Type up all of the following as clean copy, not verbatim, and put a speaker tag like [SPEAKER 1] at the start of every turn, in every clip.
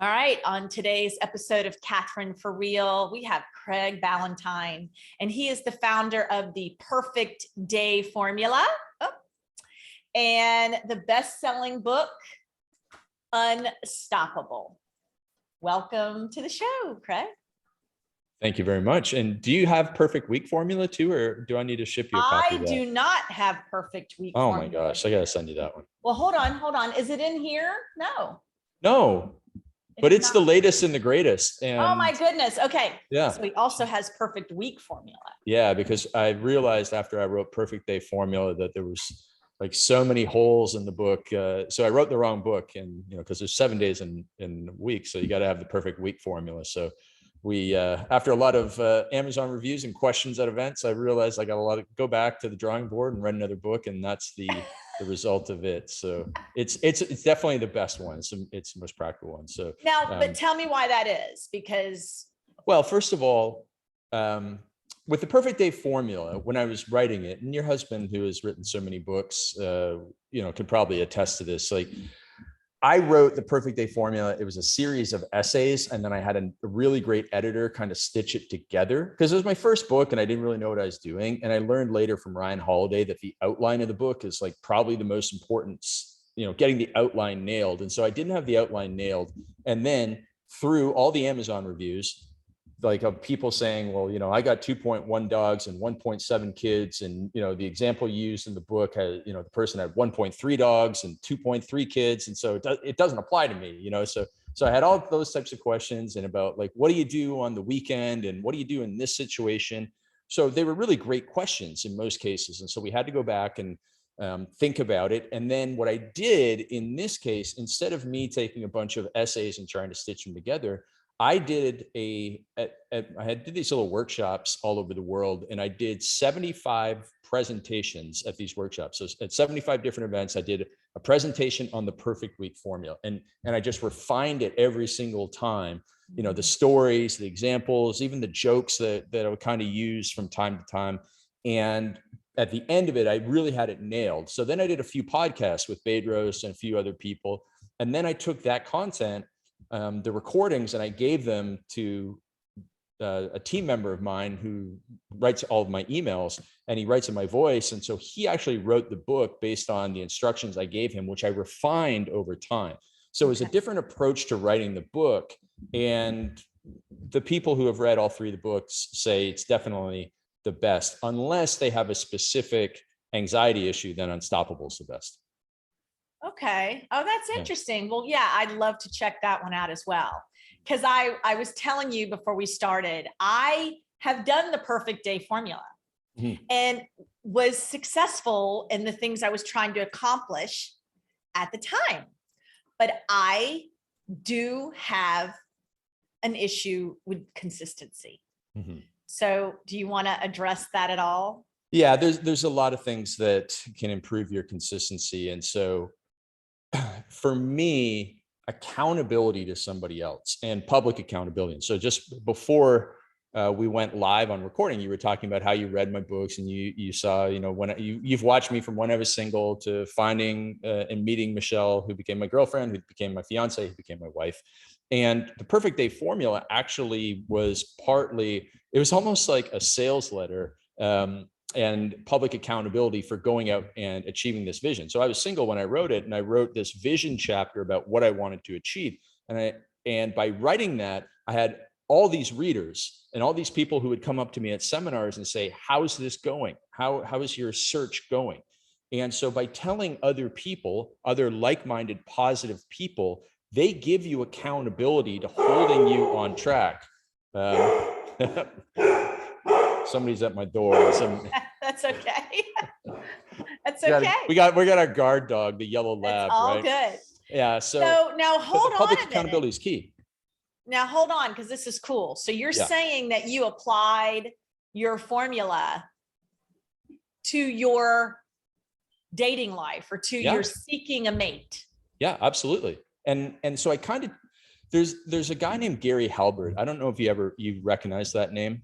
[SPEAKER 1] All right, on today's episode of Catherine for Real, we have Craig Ballantyne, and he is the founder of the Perfect Day Formula and the best-selling book, Unstoppable. Welcome to the show, Craig.
[SPEAKER 2] Thank you very much. And do you have Perfect Week Formula too, or do I need to ship you a copy of that?
[SPEAKER 1] I do not have Perfect Week
[SPEAKER 2] Formula.
[SPEAKER 1] Oh
[SPEAKER 2] my gosh, I gotta send you that one.
[SPEAKER 1] Well, hold on. Is it in here?
[SPEAKER 2] No. But it's the latest and the greatest. And
[SPEAKER 1] oh my goodness. Okay.
[SPEAKER 2] Yeah.
[SPEAKER 1] So he also has Perfect Week Formula.
[SPEAKER 2] Yeah, because I realized after I wrote Perfect Day Formula that there was like so many holes in the book. So I wrote the wrong book, and because there's 7 days in a week, so you got to have the Perfect Week Formula. So we, after a lot of Amazon reviews and questions at events, I realized I got go back to the drawing board and write another book, and that's the result of it. So it's definitely the best one. It's the most practical one. So
[SPEAKER 1] now, but tell me why that is, because.
[SPEAKER 2] Well, first of all, with the Perfect Day Formula, when I was writing it, and your husband, who has written so many books, could probably attest to this. Like, I wrote the Perfect Day Formula. It was a series of essays, and then I had a really great editor kind of stitch it together, because it was my first book and I didn't really know what I was doing. And I learned later from Ryan Holiday that the outline of the book is like probably the most important, getting the outline nailed. And so I didn't have the outline nailed. And then through all the Amazon reviews, like of people saying, well, I got 2.1 dogs and 1.7 kids. And, the example used in the book has, the person had 1.3 dogs and 2.3 kids. And so it doesn't apply to me, so I had all those types of questions, and about like, what do you do on the weekend? And what do you do in this situation? So they were really great questions in most cases. And so we had to go back and think about it. And then what I did in this case, instead of me taking a bunch of essays and trying to stitch them together, I did I did these little workshops all over the world, and I did 75 presentations at these workshops. So at 75 different events, I did a presentation on the Perfect Week Formula, and I just refined it every single time. The stories, the examples, even the jokes that I would kind of use from time to time. And at the end of it, I really had it nailed. So then I did a few podcasts with Bedros and a few other people, and then I took that content, the recordings, and I gave them to a team member of mine who writes all of my emails, and he writes in my voice. And so he actually wrote the book based on the instructions I gave him, which I refined over time. So it was a different approach to writing the book. And the people who have read all three of the books say it's definitely the best. Unless they have a specific anxiety issue, then Unstoppable is the best.
[SPEAKER 1] Okay. Oh, that's interesting. Well, yeah, I'd love to check that one out as well. Because I was telling you before we started, I have done the Perfect Day Formula and was successful in the things I was trying to accomplish at the time. But I do have an issue with consistency. So do you want to address that at all?
[SPEAKER 2] Yeah, there's a lot of things that can improve your consistency. And so for me, accountability to somebody else and public accountability. And so just before we went live on recording, you were talking about how you read my books, and you saw, when you've watched me from when I was single to finding and meeting Michelle, who became my girlfriend, who became my fiance, who became my wife. And the Perfect Day Formula actually was it was almost like a sales letter and public accountability for going out and achieving this vision. So I was single when I wrote it, and I wrote this vision chapter about what I wanted to achieve. And by writing that, I had all these readers and all these people who would come up to me at seminars and say, how's this going? How is your search going? And so by telling other people, other like-minded, positive people, they give you accountability to holding you on track. Somebody's at my door.
[SPEAKER 1] That's okay. That's okay.
[SPEAKER 2] We got our guard dog, the yellow lab.
[SPEAKER 1] It's all
[SPEAKER 2] right?
[SPEAKER 1] good.
[SPEAKER 2] Yeah. So
[SPEAKER 1] now hold on.
[SPEAKER 2] Public accountability is key.
[SPEAKER 1] Now hold on, because this is cool. So you're saying that you applied your formula to your dating life, or to your seeking a mate.
[SPEAKER 2] Yeah, absolutely. And so I kind of, there's a guy named Gary Halbert. I don't know if you recognize that name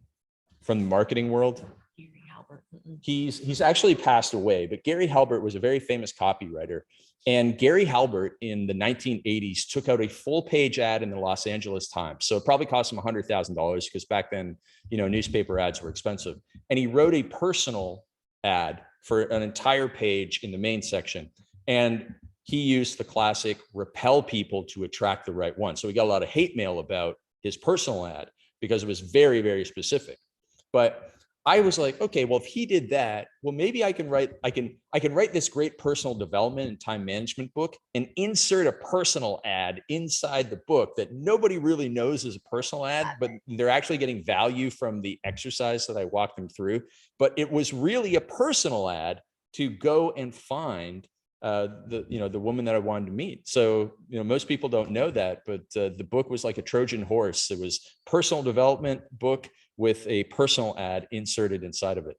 [SPEAKER 2] from the marketing world.
[SPEAKER 1] Gary Halbert.
[SPEAKER 2] He's actually passed away, but Gary Halbert was a very famous copywriter. And Gary Halbert in the 1980s took out a full page ad in the Los Angeles Times. So it probably cost him $100,000 because back then, newspaper ads were expensive. And he wrote a personal ad for an entire page in the main section. And he used the classic repel people to attract the right one. So we got a lot of hate mail about his personal ad because it was very, very specific. But I was like, okay, well, if he did that, well, maybe I can write this great personal development and time management book and insert a personal ad inside the book that nobody really knows is a personal ad, but they're actually getting value from the exercise that I walked them through. But it was really a personal ad to go and find the woman that I wanted to meet. So, most people don't know that, but the book was like a Trojan horse. It was personal development book with a personal ad inserted inside of it.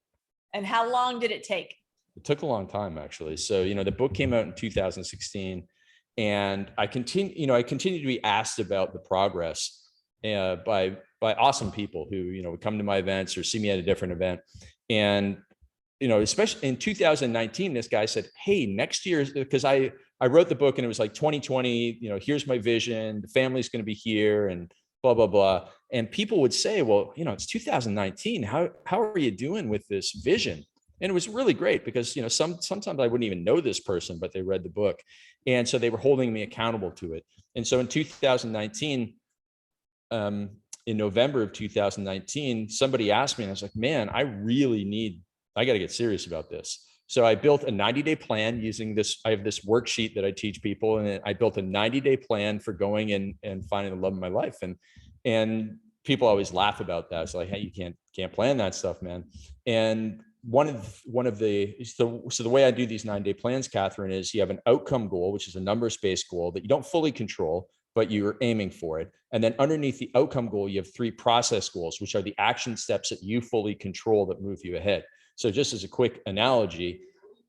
[SPEAKER 1] And how long did it take?
[SPEAKER 2] It took a long time, actually. So, the book came out in 2016, and I continue to be asked about the progress by awesome people who, would come to my events or see me at a different event. And, especially in 2019, this guy said, hey, next year, because I wrote the book and it was like 2020, here's my vision, the family's going to be here and blah, blah, blah. And people would say, well, it's 2019. How are you doing with this vision? And it was really great because, sometimes I wouldn't even know this person, but they read the book. And so they were holding me accountable to it. And so in 2019, in November of 2019, somebody asked me, and I was like, man, I got to get serious about this. So I built a 90-day plan using this. I have this worksheet that I teach people, and I built a 90-day plan for going and finding the love of my life. And people always laugh about that. It's like, hey, you can't plan that stuff, man. And so the way I do these 9-day plans, Catherine, is you have an outcome goal, which is a numbers-based goal that you don't fully control, but you're aiming for it. And then underneath the outcome goal, you have 3 process goals, which are the action steps that you fully control that move you ahead. So just as a quick analogy,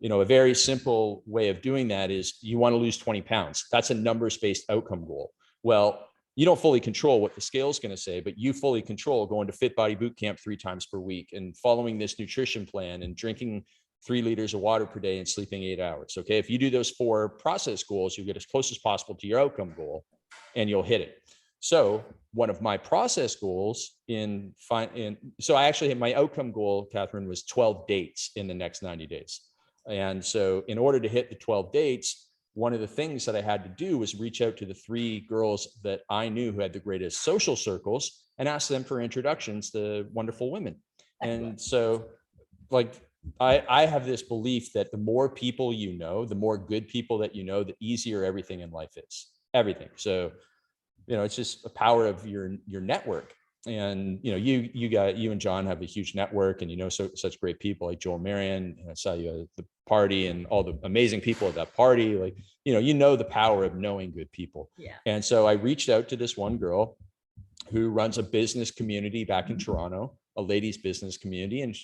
[SPEAKER 2] a very simple way of doing that is you want to lose 20 pounds. That's a numbers-based outcome goal. Well, you don't fully control what the scale is going to say, but you fully control going to Fit Body Boot Camp 3 times per week and following this nutrition plan and drinking 3 liters of water per day and sleeping 8 hours. Okay. If you do those 4 process goals, you get as close as possible to your outcome goal and you'll hit it. So one of my process goals so I actually had my outcome goal, Catherine, was 12 dates in the next 90 days. And so in order to hit the 12 dates, one of the things that I had to do was reach out to the 3 girls that I knew who had the greatest social circles and ask them for introductions to wonderful women. And so I have this belief that the more people the more good people that the easier everything in life is. Everything. So it's just the power of your network. And, you and John have a huge network and, such great people like Joel Marion. And I saw you at the party and all the amazing people at that party. Like, the power of knowing good people.
[SPEAKER 1] Yeah.
[SPEAKER 2] And so I reached out to this one girl who runs a business community back in Toronto, a ladies business community. And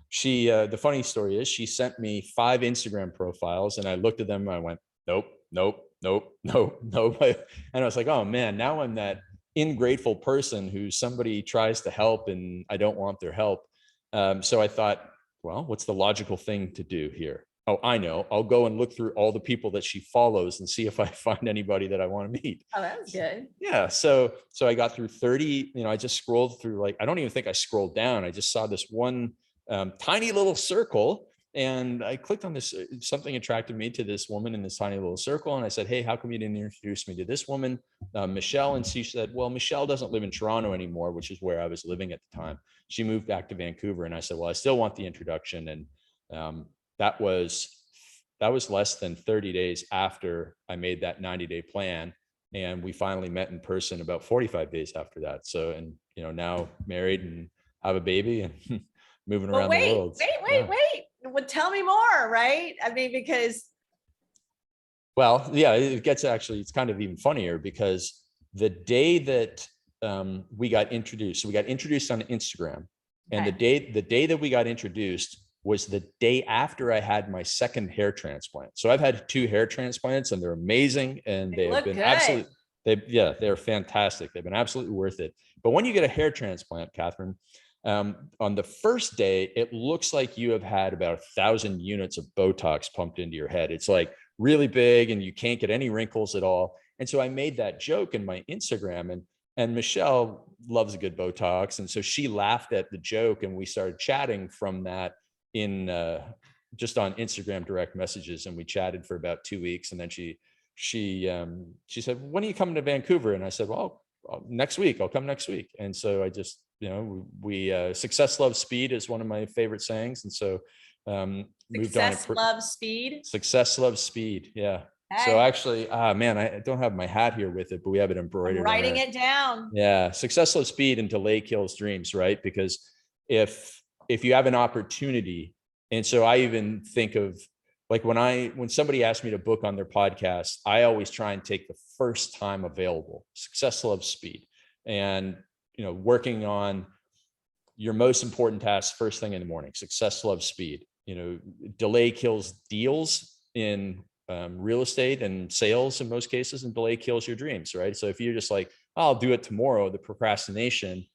[SPEAKER 2] she, the funny story is she sent me 5 Instagram profiles and I looked at them and I went, nope. And I was like, oh man, now I'm that ingrateful person who somebody tries to help and I don't want their help. So I thought, well, what's the logical thing to do here? Oh, I know. I'll go and look through all the people that she follows and see if I find anybody that I want to meet.
[SPEAKER 1] Oh, that's good.
[SPEAKER 2] Yeah. So I got through 30, I just scrolled through, I don't even think I scrolled down. I just saw this one tiny little circle. And I clicked on this, something attracted me to this woman in this tiny little circle. And I said, hey, how come you didn't introduce me to this woman, Michelle? And she said, well, Michelle doesn't live in Toronto anymore, which is where I was living at the time. She moved back to Vancouver. And I said, well, I still want the introduction. And that was less than 30 days after I made that 90-day plan. And we finally met in person about 45 days after that. So, and, now married and have a baby and moving around the world.
[SPEAKER 1] Wait. Well, tell me more, right? I mean, because.
[SPEAKER 2] Well, yeah, it's kind of even funnier because the day that we got introduced, so we got introduced on Instagram, and the day that we got introduced was the day after I had my second hair transplant. So I've had 2 hair transplants and they're amazing. And they have been they're fantastic. They've been absolutely worth it. But when you get a hair transplant, Catherine, on the first day, it looks like you have had about 1,000 units of Botox pumped into your head. It's like really big and you can't get any wrinkles at all. And so I made that joke in my Instagram, and Michelle loves a good Botox. And so she laughed at the joke, and we started chatting from that in just on Instagram direct messages. And we chatted for about 2 weeks. And then she said, when are you coming to Vancouver? And I said, well, next week, I'll come next week. And so I just, we success, love, speed is one of my favorite sayings. And so moved on.
[SPEAKER 1] Success, love, speed.
[SPEAKER 2] Success, love, speed. Yeah.
[SPEAKER 1] Hey.
[SPEAKER 2] So actually, man, I don't have my hat here with it, but we have it embroidered.
[SPEAKER 1] I'm writing it down.
[SPEAKER 2] Yeah. Success, love, speed, and delay kills dreams, right? Because if you have an opportunity, and so I even think of, like, when somebody asks me to book on their podcast, I always try and take the first time available. Success, love, speed. And, working on your most important tasks first thing in the morning. Success, love, speed. Delay kills deals in real estate and sales in most cases, and delay kills your dreams, right? So if you're just like, oh, I'll do it tomorrow, the procrastination,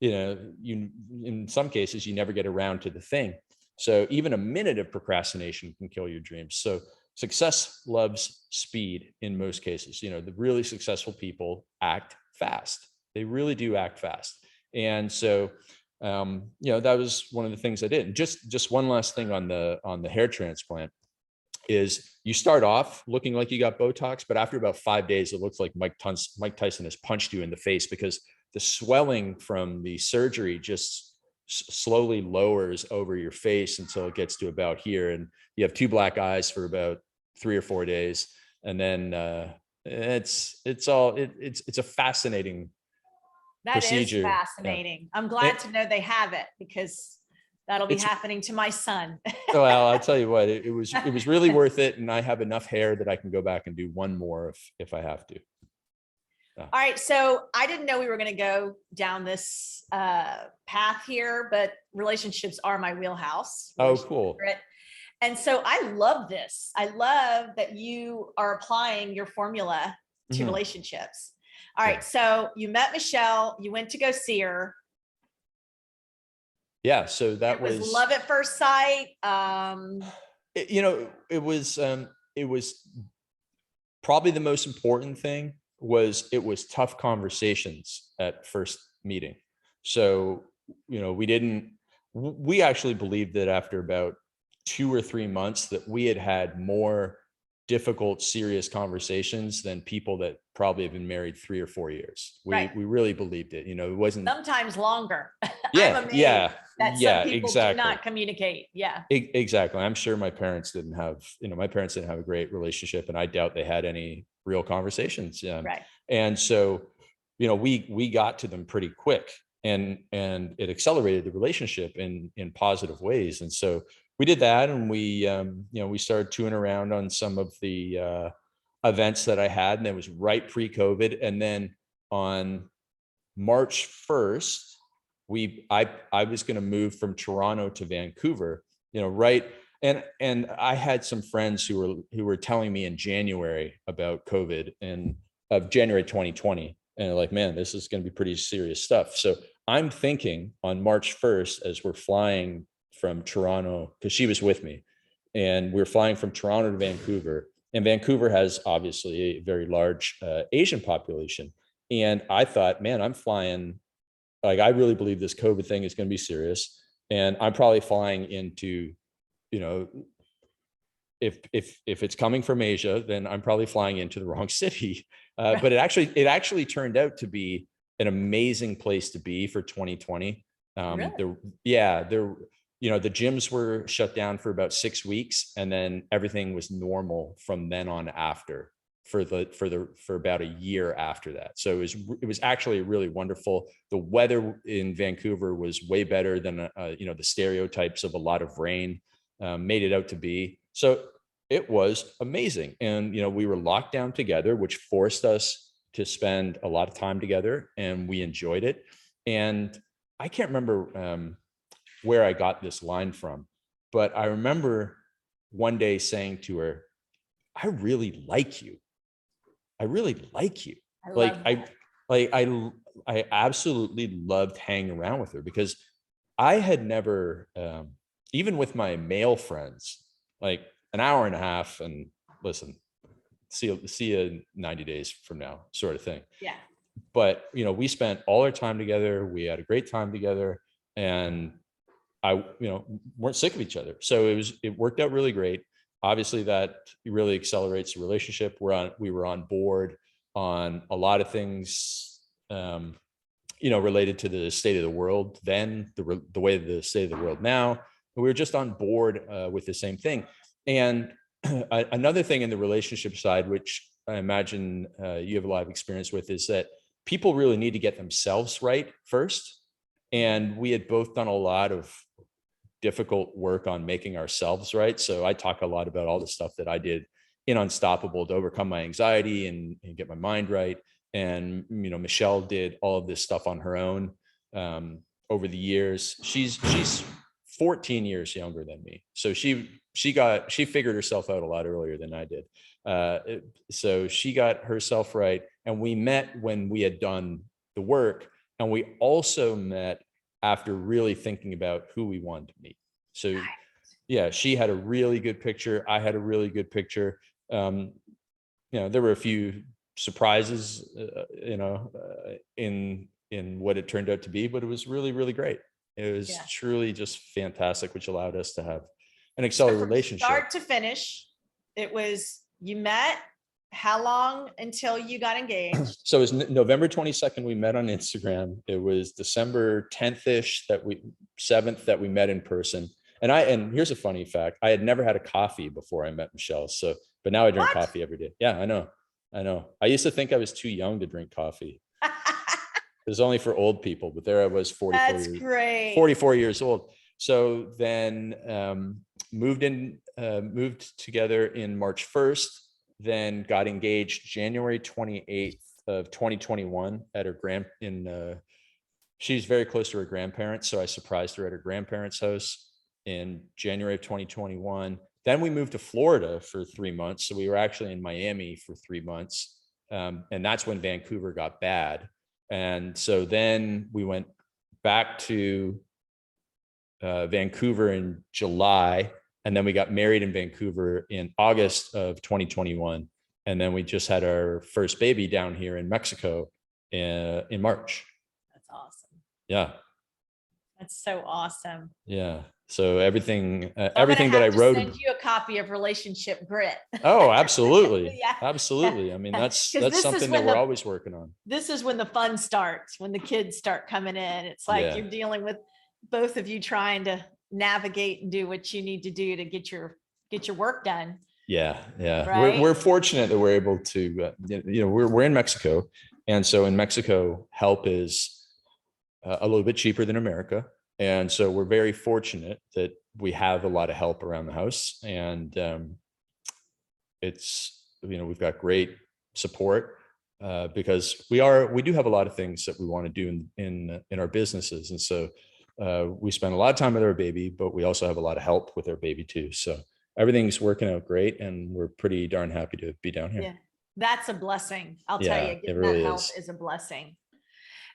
[SPEAKER 2] you in some cases you never get around to the thing. So even a minute of procrastination can kill your dreams. So success loves speed in most cases. The really successful people act fast. They really do act fast. And so, that was one of the things I did. And just one last thing on the hair transplant is, you start off looking like you got Botox, but after about 5 days, it looks like Mike Tyson has punched you in the face, because the swelling from the surgery just slowly lowers over your face until it gets to about here. And you have 2 black eyes for about 3 or 4 days. And then it's a fascinating procedure.
[SPEAKER 1] That is fascinating. Yeah. I'm glad to know they have it, because that'll be happening to my son.
[SPEAKER 2] Well, I'll tell you what, it was really worth it. And I have enough hair that I can go back and do one more if I have to.
[SPEAKER 1] All right. So I didn't know we were going to go down this path here, but relationships are my wheelhouse.
[SPEAKER 2] Oh, cool.
[SPEAKER 1] And so I love this. I love that you are applying your formula to relationships. All right. So you met Michelle, you went to go see her.
[SPEAKER 2] Yeah. So that was
[SPEAKER 1] love at first sight.
[SPEAKER 2] It was probably the most important thing was it was tough conversations at first meeting. So, we actually believed that after about 2 or 3 months that we had more difficult, serious conversations than people that probably have been married 3 or 4 years. We really believed it. It wasn't
[SPEAKER 1] sometimes longer.
[SPEAKER 2] Yeah.
[SPEAKER 1] I'm amazed
[SPEAKER 2] yeah.
[SPEAKER 1] that
[SPEAKER 2] yeah.
[SPEAKER 1] some people
[SPEAKER 2] exactly.
[SPEAKER 1] do not communicate. Yeah.
[SPEAKER 2] Exactly. I'm sure my parents didn't have a great relationship, and I doubt they had any real conversations.
[SPEAKER 1] Right.
[SPEAKER 2] And so, we got to them pretty quick, and it accelerated the relationship in positive ways. And so we did that, and we started touring around on some of the events that I had, and it was right pre-COVID. And then on March 1st, I was going to move from Toronto to Vancouver, right. And I had some friends who were telling me in January about COVID, and of January 2020. And they're like, man, this is going to be pretty serious stuff. So I'm thinking on March 1st, as we're flying from Toronto, because she was with me, and we're flying from Toronto to Vancouver, and Vancouver has obviously a very large Asian population. And I thought, man, I'm flying, like, I really believe this COVID thing is going to be serious. And I'm probably flying into, if it's coming from Asia, then I'm probably flying into the wrong city. But it actually turned out to be an amazing place to be for 2020. Really? The gyms were shut down for about 6 weeks, and then everything was normal from then on after for about a year after that. So it was actually really wonderful. The weather in Vancouver was way better than the stereotypes of a lot of rain made it out to be. So it was amazing. And we were locked down together, which forced us to spend a lot of time together, and we enjoyed it. And I can't remember where I got this line from, but I remember one day saying to her, I really like you. I really like you. I absolutely loved hanging around with her, because I had never, even with my male friends, like an hour and a half, and listen, see you in 90 days from now, sort of thing.
[SPEAKER 1] Yeah.
[SPEAKER 2] But, we spent all our time together. We had a great time together, and weren't sick of each other. So it worked out really great. Obviously that really accelerates the relationship. We were on board on a lot of things, related to the state of the world then, the way the state of the world now. We were just on board with the same thing. And another thing in the relationship side, which I imagine you have a lot of experience with, is that people really need to get themselves right first. And we had both done a lot of difficult work on making ourselves right. So I talk a lot about all the stuff that I did in Unstoppable to overcome my anxiety and get my mind right. And, Michelle did all of this stuff on her own over the years. She's 14 years younger than me. So she figured herself out a lot earlier than I did. So she got herself right. And we met when we had done the work. And we also met after really thinking about who we wanted to meet. So yeah, she had a really good picture. I had a really good picture. There were a few surprises, in what it turned out to be, but it was really, really great. It was truly just fantastic, which allowed us to have an accelerated relationship.
[SPEAKER 1] Start to finish, you met. How long until you got engaged?
[SPEAKER 2] So it was November 22nd. We met on Instagram. It was December 10th-ish 7th that we met in person. And here's a funny fact. I had never had a coffee before I met Michelle. But now I drink coffee every day. Yeah, I know. I used to think I was too young to drink coffee. It was only for old people, but there I was 44 years old. So then moved together in March 1st, then got engaged January 28th of 2021 at her she's very close to her grandparents. So I surprised her at her grandparents' house in January of 2021. Then we moved to Florida for 3 months. So we were actually in Miami for 3 months. And that's when Vancouver got bad. And so then we went back to Vancouver in July. And then we got married in Vancouver in August of 2021. And then we just had our first baby down here in Mexico in March.
[SPEAKER 1] That's awesome.
[SPEAKER 2] Yeah.
[SPEAKER 1] That's so awesome.
[SPEAKER 2] Yeah. So everything that I wrote.
[SPEAKER 1] Send you a copy of Relationship Grit.
[SPEAKER 2] Oh, absolutely.
[SPEAKER 1] Yeah.
[SPEAKER 2] Absolutely. I mean, that's something that we're always working on.
[SPEAKER 1] This is when the fun starts, when the kids start coming in. It's like you're dealing with both of you trying to navigate and do what you need to do to get your work done.
[SPEAKER 2] Yeah.
[SPEAKER 1] Right?
[SPEAKER 2] We're fortunate that we're able to, we're in Mexico. And so in Mexico, help is a little bit cheaper than America. And so we're very fortunate that we have a lot of help around the house, and we've got great support because we do have a lot of things that we want to do in our businesses. And so we spend a lot of time with our baby, but we also have a lot of help with our baby too. So everything's working out great, and we're pretty darn happy to be down here.
[SPEAKER 1] Yeah, that's a blessing. I'll tell you, getting
[SPEAKER 2] really
[SPEAKER 1] that help is a blessing.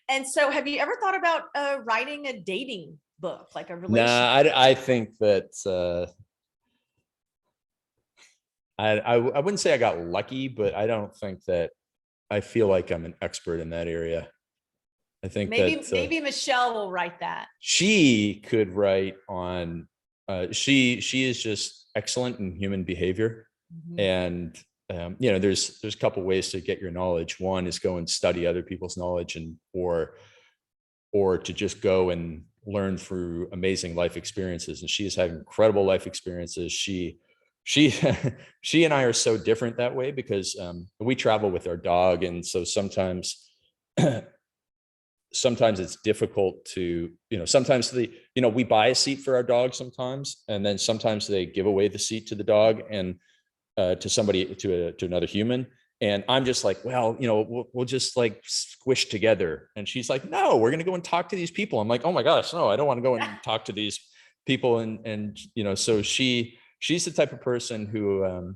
[SPEAKER 1] And so have you ever thought about writing a dating book, like a relationship?
[SPEAKER 2] Nah, I think that I wouldn't say I got lucky, but I don't think that I feel like I'm an expert in that area. I think
[SPEAKER 1] maybe Michelle will write that.
[SPEAKER 2] She could write on, she is just excellent in human behavior. Mm-hmm. And there's a couple ways to get your knowledge. One is go and study other people's knowledge, or to just go and learn through amazing life experiences. And she has had incredible life experiences. She and I are so different that way because we travel with our dog, and so sometimes it's difficult to, sometimes we buy a seat for our dog sometimes, and then sometimes they give away the seat to the dog and to somebody, to another human. And I'm just like, well, we'll just like squish together. And she's like, no, we're going to go and talk to these people. I'm like, oh my gosh, no, I don't want to go and talk to these people. And so she's the type of person who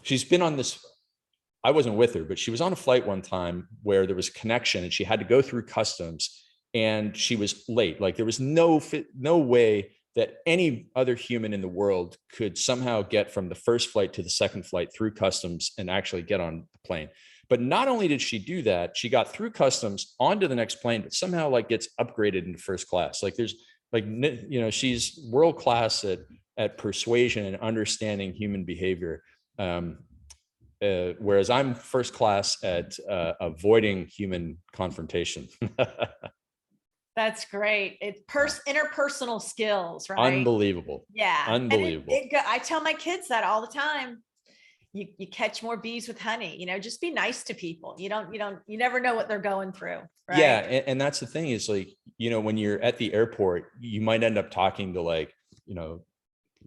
[SPEAKER 2] she's been on this. I wasn't with her, but she was on a flight one time where there was a connection and she had to go through customs, and she was late. Like there was no way that any other human in the world could somehow get from the first flight to the second flight through customs and actually get on the plane. But not only did she do that, she got through customs onto the next plane, but somehow like gets upgraded into first class. Like there's like, you know, she's world class at persuasion and understanding human behavior. Whereas I'm first class at avoiding human confrontation.
[SPEAKER 1] That's great. It's interpersonal skills, right?
[SPEAKER 2] Unbelievable.
[SPEAKER 1] Yeah.
[SPEAKER 2] Unbelievable.
[SPEAKER 1] And I tell my kids that all the time. You catch more bees with honey, you know, just be nice to people. You never know what they're going through. Right?
[SPEAKER 2] Yeah. And that's the thing is like, you know, when you're at the airport, you might end up talking to like, you know,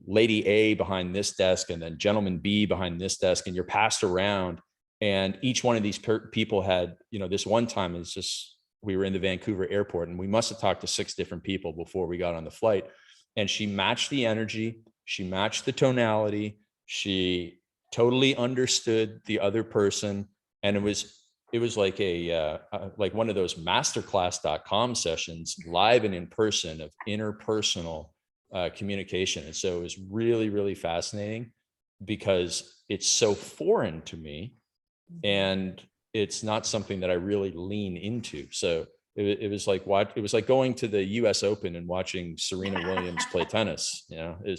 [SPEAKER 2] lady A behind this desk and then gentleman B behind this desk, and you're passed around. And each one of these people had, you know, this one time is just, we were in the Vancouver airport and we must have talked to 6 different people before we got on the flight. And she matched the energy. She matched the tonality. She totally understood the other person. And it was like like one of those masterclass.com sessions, live and in person, of interpersonal communication. And so it was really, really fascinating because it's so foreign to me and it's not something that I really lean into. So it was like going to the US Open and watching Serena Williams play tennis. You know, it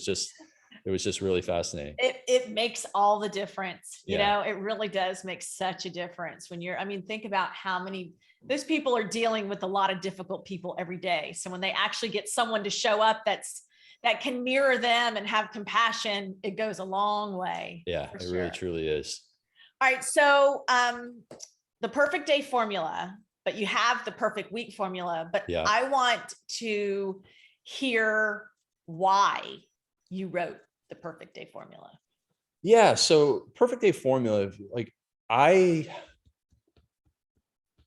[SPEAKER 2] was just really fascinating.
[SPEAKER 1] It makes all the difference. You
[SPEAKER 2] Yeah.
[SPEAKER 1] know, it really does make such a difference when I mean, think about how many, those people are dealing with a lot of difficult people every day. So when they actually get someone to show up that can mirror them and have compassion, it goes a long way.
[SPEAKER 2] Yeah, it really truly is.
[SPEAKER 1] All right. So the perfect day formula, but you have the perfect week formula, but
[SPEAKER 2] yeah.
[SPEAKER 1] I want to hear why you wrote the perfect day formula.
[SPEAKER 2] Yeah. So perfect day formula, like I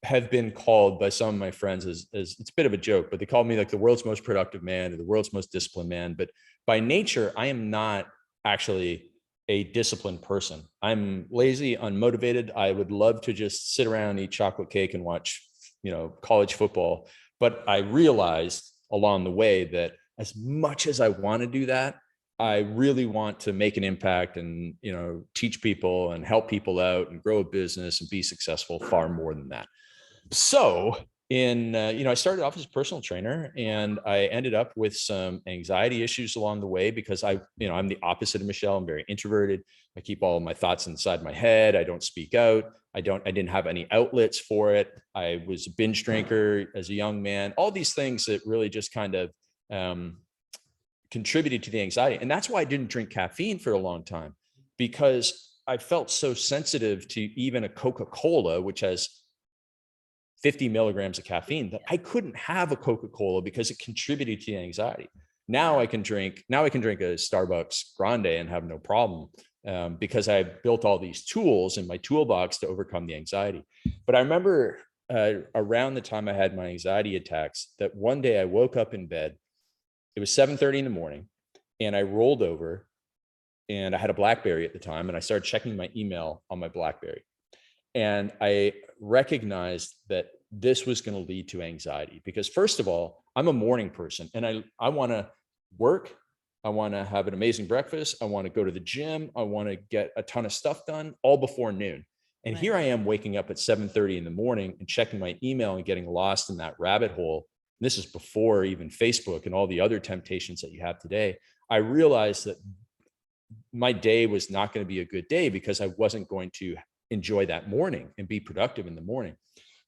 [SPEAKER 2] have been called by some of my friends as it's a bit of a joke, but they call me like the world's most productive man or the world's most disciplined man. But by nature, I am not actually a disciplined person. I'm lazy, unmotivated. I would love to just sit around, eat chocolate cake and watch, you know, college football. But I realized along the way that as much as I want to do that, I really want to make an impact and, you know, teach people and help people out and grow a business and be successful far more than that. So I started off as a personal trainer and I ended up with some anxiety issues along the way because I'm the opposite of Michelle. I'm very introverted. I keep all of my thoughts inside my head. I don't speak out. I didn't have any outlets for it. I was a binge drinker as a young man, all these things that really just kind of, contributed to the anxiety. And that's why I didn't drink caffeine for a long time, because I felt so sensitive to even a Coca-Cola, which has 50 milligrams of caffeine, that I couldn't have a Coca-Cola because it contributed to the anxiety. Now I can drink a Starbucks Grande and have no problem, because I built all these tools in my toolbox to overcome the anxiety. But I remember around the time I had my anxiety attacks, that one day I woke up in bed. It was 7:30 in the morning and I rolled over, and I had a BlackBerry at the time, and I started checking my email on my BlackBerry. And I recognized that this was going to lead to anxiety because, first of all, I'm a morning person and I want to work. I want to have an amazing breakfast. I want to go to the gym. I want to get a ton of stuff done all before noon. And here I am waking up at 7:30 in the morning and checking my email and getting lost in that rabbit hole. This is before even Facebook and all the other temptations that you have today. I realized that my day was not going to be a good day because I wasn't going to enjoy that morning and be productive in the morning.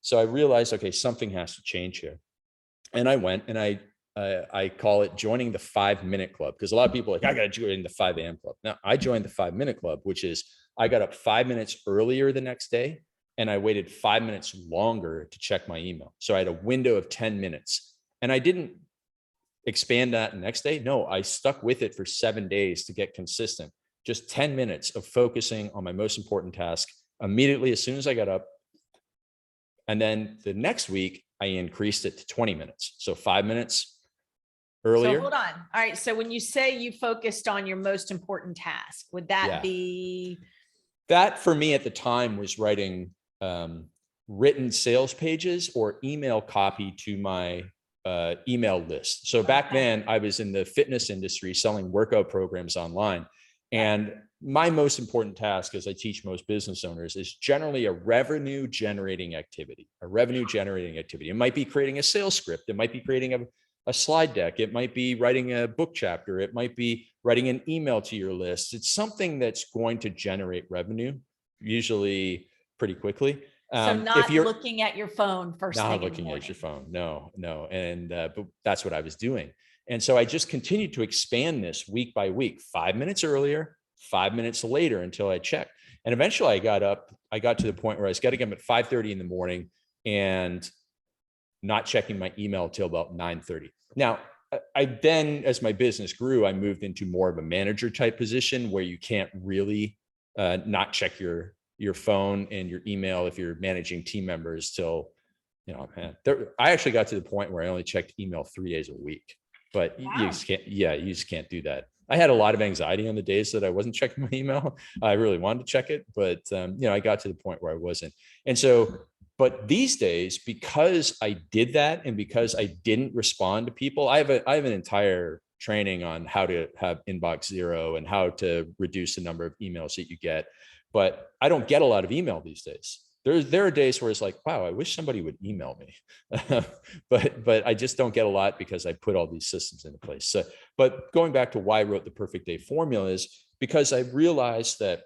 [SPEAKER 2] So I realized, okay, something has to change here. And I went and I call it joining the 5-minute club, because a lot of people are like, I got to join the 5 a.m. club. Now I joined the 5-minute club, which is I got up 5 minutes earlier the next day and I waited 5 minutes longer to check my email. So I had a window of 10 minutes and I didn't expand that the next day. No, I stuck with it for 7 days to get consistent. Just 10 minutes of focusing on my most important task immediately as soon as I got up. And then the next week I increased it to 20 minutes. So 5 minutes earlier.
[SPEAKER 1] So hold on. All right. So when you say you focused on your most important task, would that be?
[SPEAKER 2] That for me at the time was writing written sales pages or email copy to my email list. So back then I was in the fitness industry selling workout programs online. And my most important task, as I teach most business owners, is generally a revenue generating activity. It might be creating a sales script. It might be creating a slide deck. It might be writing a book chapter. It might be writing an email to your list. It's something that's going to generate revenue, usually pretty quickly.
[SPEAKER 1] So not
[SPEAKER 2] if you're
[SPEAKER 1] looking at your phone first
[SPEAKER 2] not
[SPEAKER 1] thing in the
[SPEAKER 2] looking
[SPEAKER 1] morning.
[SPEAKER 2] at your phone, no. And but that's what I was doing. And so I just continued to expand this week by week, 5 minutes earlier, 5 minutes later, until I checked. And eventually I got to the point where I was getting up at 5:30 in the morning and not checking my email till about 9:30. Now, I then, as my business grew, I moved into more of a manager type position where you can't really not check your phone and your email if you're managing team members till, I actually got to the point where I only checked email 3 days a week, but you just can't do that. I had a lot of anxiety on the days that I wasn't checking my email. I really wanted to check it, but I got to the point where I wasn't. And so, but these days, because I did that and because I didn't respond to people, I have an entire training on how to have inbox zero and how to reduce the number of emails that you get. But I don't get a lot of email these days. There are days where it's like, wow, I wish somebody would email me, but I just don't get a lot because I put all these systems into place. So, but going back to why I wrote the Perfect Day Formula is because I realized that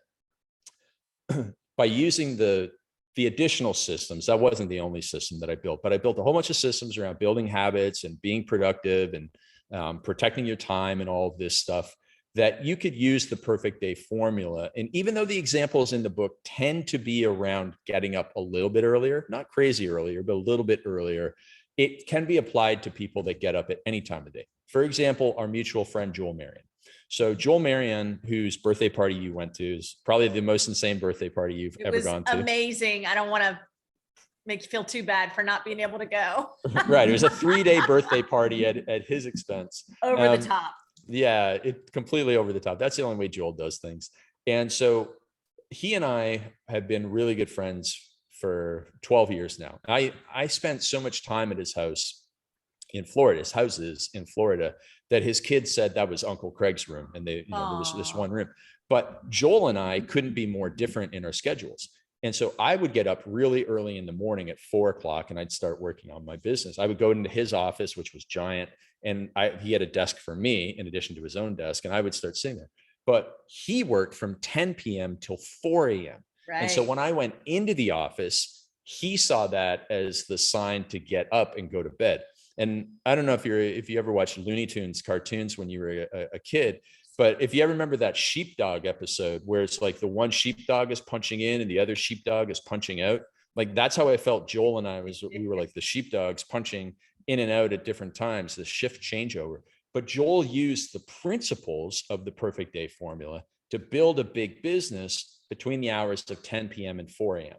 [SPEAKER 2] by using the additional systems, that wasn't the only system that I built, but I built a whole bunch of systems around building habits and being productive and protecting your time and all of this stuff, that you could use the Perfect Day Formula. And even though the examples in the book tend to be around getting up a little bit earlier, not crazy earlier, but a little bit earlier, it can be applied to people that get up at any time of day. For example, our mutual friend, Joel Marion. So Joel Marion, whose birthday party you went to, is probably the most insane birthday party you've ever gone to.
[SPEAKER 1] Amazing. I don't want to make you feel too bad for not being able to go.
[SPEAKER 2] Right. It was a 3-day birthday party at his expense.
[SPEAKER 1] Over the top.
[SPEAKER 2] Yeah, it completely over the top. That's the only way Joel does things. And so he and I have been really good friends for 12 years now. I spent so much time at his house in Florida, his houses in Florida, that his kids said that was Uncle Craig's room. And there was this one room. But Joel and I couldn't be more different in our schedules. And so I would get up really early in the morning at 4 o'clock and I'd start working on my business. I would go into his office, which was giant. And he had a desk for me in addition to his own desk. And I would start sitting there. But he worked from 10 p.m. till 4 a.m. Right. And so when I went into the office, he saw that as the sign to get up and go to bed. And I don't know if you ever watched Looney Tunes cartoons when you were a kid, but if you ever remember that sheepdog episode where it's like the one sheepdog is punching in and the other sheepdog is punching out, like that's how I felt Joel and I we were like the sheepdogs punching in and out at different times, the shift changeover. But Joel used the principles of the Perfect Day Formula to build a big business between the hours of 10 p.m. and 4 a.m.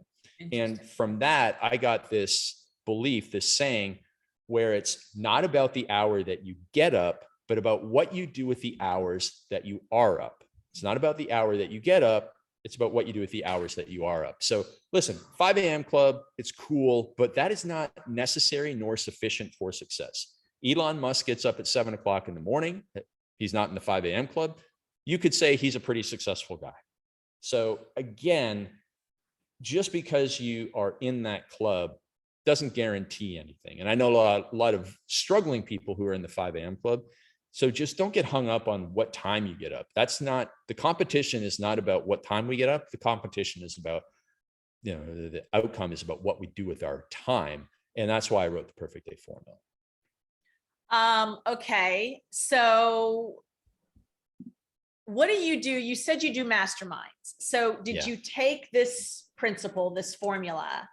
[SPEAKER 2] And from that, I got this belief, this saying, where it's not about the hour that you get up, but about what you do with the hours that you are up. It's not about the hour that you get up. It's about what you do with the hours that you are up. So listen, 5 a.m. club, it's cool, but that is not necessary nor sufficient for success. Elon Musk gets up at 7 o'clock in the morning. He's not in the 5 a.m. club. You could say he's a pretty successful guy. So again, just because you are in that club doesn't guarantee anything. And I know a lot of struggling people who are in the 5 a.m. club. So just don't get hung up on what time you get up. That's not, the competition is not about what time we get up. The competition is about, the outcome is about what we do with our time. And that's why I wrote the Perfect Day Formula.
[SPEAKER 1] Okay. So what do? You said you do masterminds. So did you take this principle, this formula,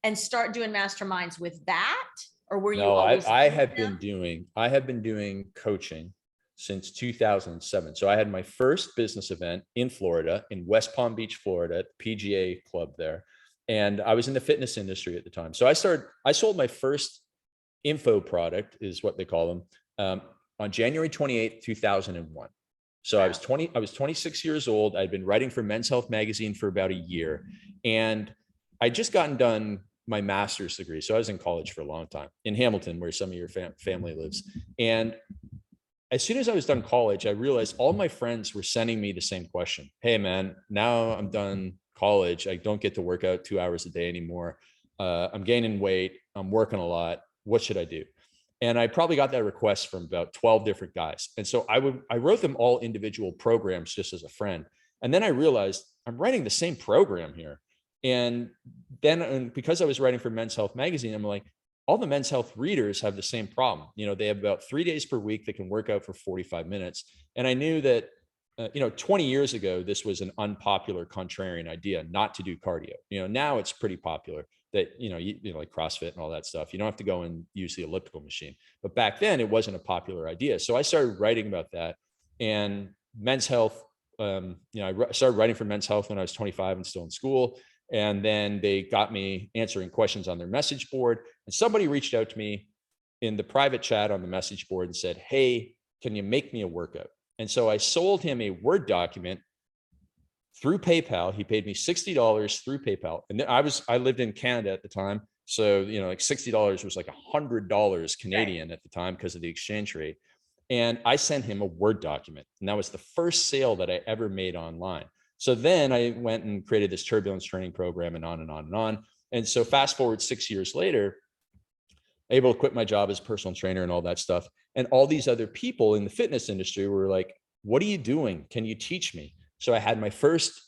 [SPEAKER 1] and start doing masterminds with that? Or were you always? I have been doing coaching since 2007. So I had my first business event in Florida, in West Palm Beach, Florida, at the PGA club there. And I was in the fitness industry at the time. So I sold my first info product, is what they call them, on January 28th, 2001. So I was 26 years old. I'd been writing for Men's Health magazine for about a year. And I'd just gotten done
[SPEAKER 2] my master's degree. So I was in college for a long time in Hamilton, where some of your family lives. And as soon as I was done college, I realized all my friends were sending me the same question. Hey man, now I'm done college. I don't get to work out 2 hours a day anymore. I'm gaining weight. I'm working a lot. What should I do? And I probably got that request from about 12 different guys. And so I wrote them all individual programs just as a friend. And then I realized I'm writing the same program here. And then because I was writing for Men's Health magazine, I'm like, all the Men's Health readers have the same problem. They have about 3 days per week that can work out for 45 minutes. And I knew that, 20 years ago, this was an unpopular contrarian idea not to do cardio. Now it's pretty popular that, like CrossFit and all that stuff. You don't have to go and use the elliptical machine. But back then it wasn't a popular idea. So I started writing about that. And Men's Health, I started writing for Men's Health when I was 25 and still in school. And then they got me answering questions on their message board. And somebody reached out to me in the private chat on the message board and said, hey, can you make me a workout? And so I sold him a Word document through PayPal. He paid me $60 through PayPal. And I lived in Canada at the time. So, like $60 was like $100 Canadian at the time because of the exchange rate. And I sent him a Word document. And that was the first sale that I ever made online. So then I went and created this turbulence training program and on and on and on. And so fast forward 6 years later, able to quit my job as a personal trainer and all that stuff. And all these other people in the fitness industry were like, what are you doing? Can you teach me? So I had my first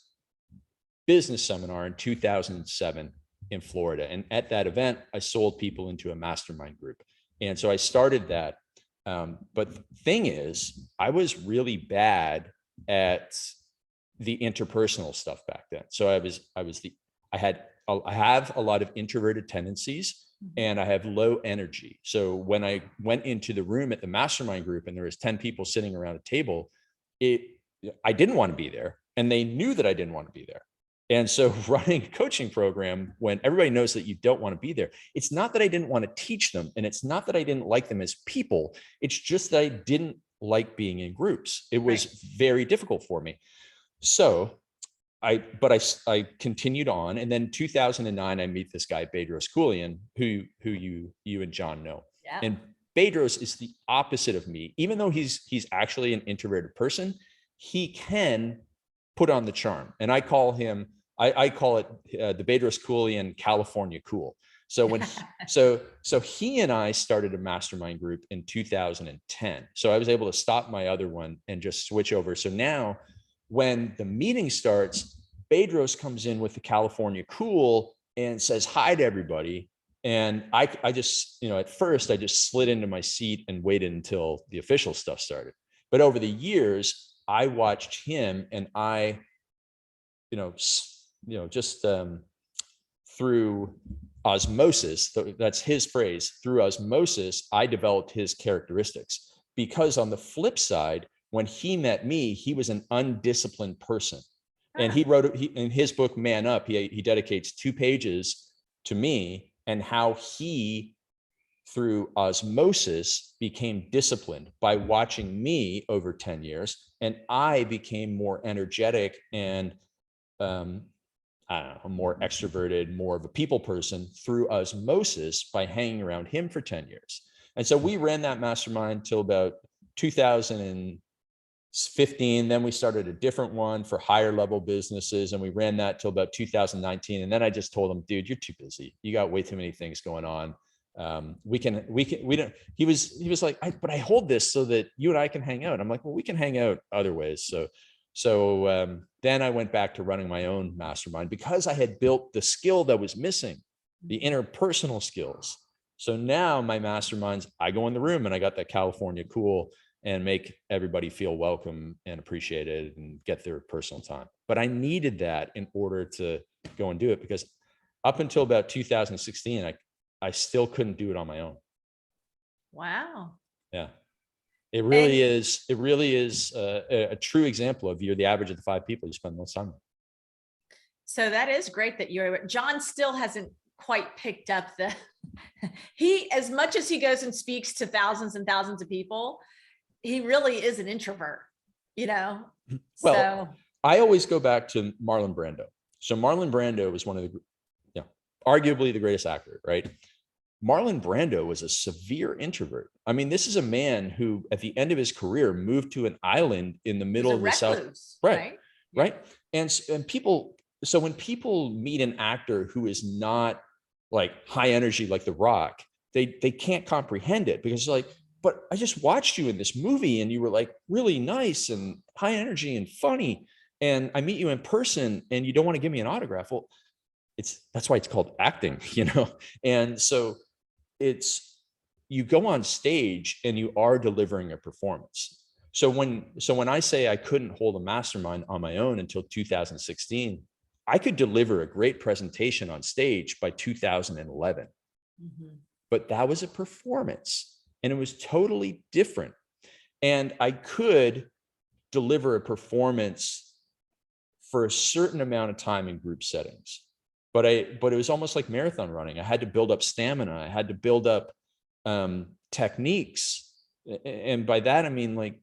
[SPEAKER 2] business seminar in 2007 in Florida. And at that event, I sold people into a mastermind group. And so I started that. But the thing is, I was really bad at the interpersonal stuff back then. So I have a lot of introverted tendencies and I have low energy. So when I went into the room at the mastermind group and there was 10 people sitting around a table, I didn't want to be there. And they knew that I didn't want to be there. And so running a coaching program when everybody knows that you don't want to be there, it's not that I didn't want to teach them. And it's not that I didn't like them as people. It's just that I didn't like being in groups. It was very difficult for me. So I continued on. And then 2009, I meet this guy, Bedros Keuilian, who you and John know.
[SPEAKER 1] Yeah.
[SPEAKER 2] And Bedros is the opposite of me. Even though he's actually an introverted person, he can put on the charm. And I call it the Bedros Keuilian California cool. So he and I started a mastermind group in 2010. So I was able to stop my other one and just switch over. So now when the meeting starts, Bedros comes in with the California cool and says hi to everybody. And I just, at first I just slid into my seat and waited until the official stuff started. But over the years, I watched him and I, just through osmosis, that's his phrase, through osmosis, I developed his characteristics. Because on the flip side, when he met me, he was an undisciplined person. And he wrote in his book, Man Up, he dedicates 2 pages to me and how he, through osmosis, became disciplined by watching me over 10 years. And I became more energetic and more extroverted, more of a people person through osmosis by hanging around him for 10 years. And so we ran that mastermind till about 2015. Then we started a different one for higher level businesses. And we ran that till about 2019. And then I just told him, dude, you're too busy. You got way too many things going on. We don't, he was like, but I hold this so that you and I can hang out. I'm like, well, we can hang out other ways. So then I went back to running my own mastermind because I had built the skill that was missing, the interpersonal skills. So now my masterminds, I go in the room and I got that California cool and make everybody feel welcome and appreciated and get their personal time. But I needed that in order to go and do it, because up until about 2016, I still couldn't do it on my own.
[SPEAKER 1] Wow.
[SPEAKER 2] Yeah. It really is a true example of you're the average of the 5 people you spend most time with.
[SPEAKER 1] So that is great that John still hasn't quite picked up as much as he goes and speaks to thousands and thousands of people, he really is an introvert, Well,
[SPEAKER 2] I always go back to Marlon Brando. So Marlon Brando was one of the, arguably the greatest actor, right? Marlon Brando was a severe introvert. I mean, this is a man who at the end of his career moved to an island in the middle of the South. Right. Right. And people, so when people meet an actor who is not like high energy, like The Rock, they can't comprehend it, because like, but I just watched you in this movie and you were like really nice and high energy and funny. And I meet you in person and you don't want to give me an autograph. Well, that's why it's called acting, you know? And so you go on stage and you are delivering a performance. So when I say I couldn't hold a mastermind on my own until 2016, I could deliver a great presentation on stage by 2011. Mm-hmm. But that was a performance and it was totally different. And I could deliver a performance for a certain amount of time in group settings. But it was almost like marathon running. I had to build up stamina. I had to build up techniques. And by that, I mean, like,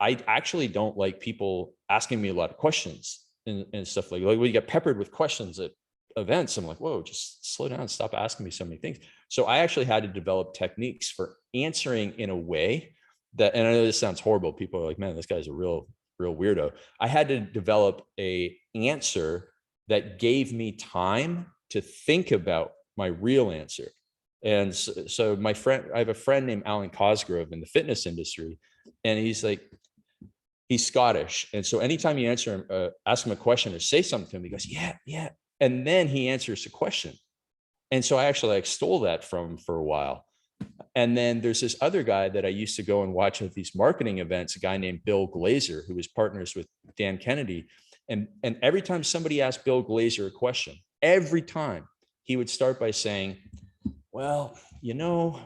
[SPEAKER 2] I actually don't like people asking me a lot of questions and stuff like when you get peppered with questions at events, I'm like, whoa, just slow down, stop asking me so many things. So I actually had to develop techniques for answering in a way that, and I know this sounds horrible. People are like, man, this guy's a real weirdo. I had to develop a answer that gave me time to think about my real answer. And so my friend, I have a friend named Alan Cosgrove in the fitness industry, and he's Scottish. And so anytime you ask him a question or say something to him, he goes, yeah. And then he answers the question. And so I actually stole that from him for a while. And then there's this other guy that I used to go and watch at these marketing events, a guy named Bill Glazer, who was partners with Dan Kennedy. And every time somebody asked Bill Glazer a question, every time he would start by saying, well, you know,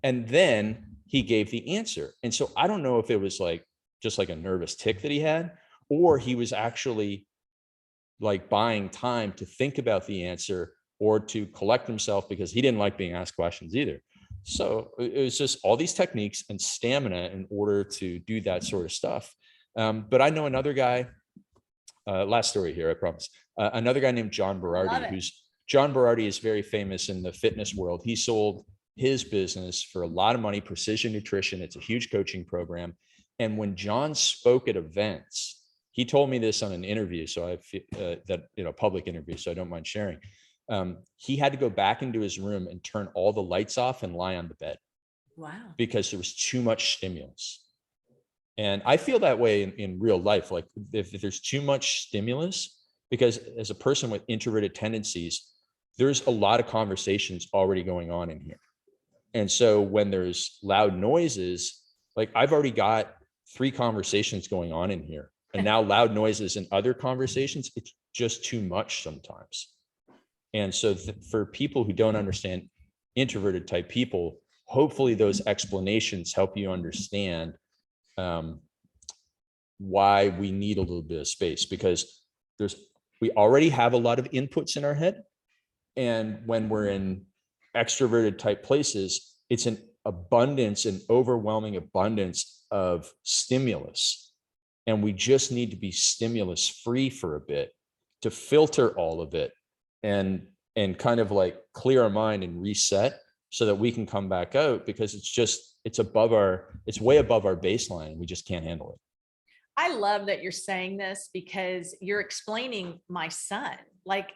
[SPEAKER 2] and then he gave the answer. And so I don't know if it was like just like a nervous tick that he had, or he was actually like buying time to think about the answer or to collect himself, because he didn't like being asked questions either. So it was just all these techniques and stamina in order to do that sort of stuff. But I know another guy, last story here, I promise. Another guy named John Berardi, John Berardi is very famous in the fitness world. He sold his business for a lot of money, Precision Nutrition. It's a huge coaching program. And when John spoke at events, he told me this on an interview, so public interview, so I don't mind sharing. He had to go back into his room and turn all the lights off and lie on the bed. Wow. Because there was too much stimulus. And I feel that way in real life. Like if there's too much stimulus, because as a person with introverted tendencies, there's a lot of conversations already going on in here. And so when there's loud noises, like I've already got 3 conversations going on in here, and now loud noises and other conversations, it's just too much sometimes. And so for people who don't understand introverted type people, hopefully those explanations help you understand why we need a little bit of space, because we already have a lot of inputs in our head. And when we're in extroverted type places, it's an overwhelming abundance of stimulus. And we just need to be stimulus free for a bit to filter all of it and kind of like clear our mind and reset so that we can come back out, because it's way above our baseline. We just can't handle it.
[SPEAKER 1] I love that you're saying this, because you're explaining my son. Like,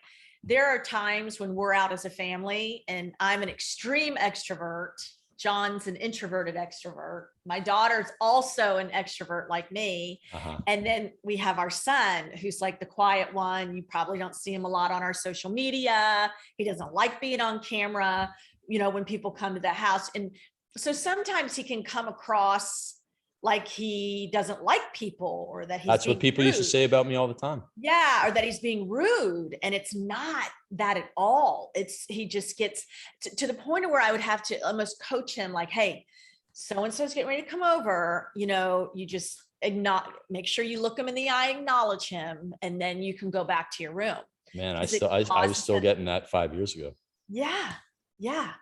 [SPEAKER 1] there are times when we're out as a family and I'm an extreme extrovert. John's an introverted extrovert. My daughter's also an extrovert like me. Uh-huh. And then we have our son, who's like the quiet one. You probably don't see him a lot on our social media. He doesn't like being on camera, when people come to the house. And so sometimes he can come across like he doesn't like people, or that
[SPEAKER 2] that's what people used to say about me all the time.
[SPEAKER 1] Yeah. Or that he's being rude. And it's not that at all. He just gets to the point where I would have to almost coach him like, hey, so-and-so's getting ready to come over. You just make sure you look him in the eye, acknowledge him, and then you can go back to your room.
[SPEAKER 2] Man, I was still getting that 5 years ago.
[SPEAKER 1] Yeah. Yeah.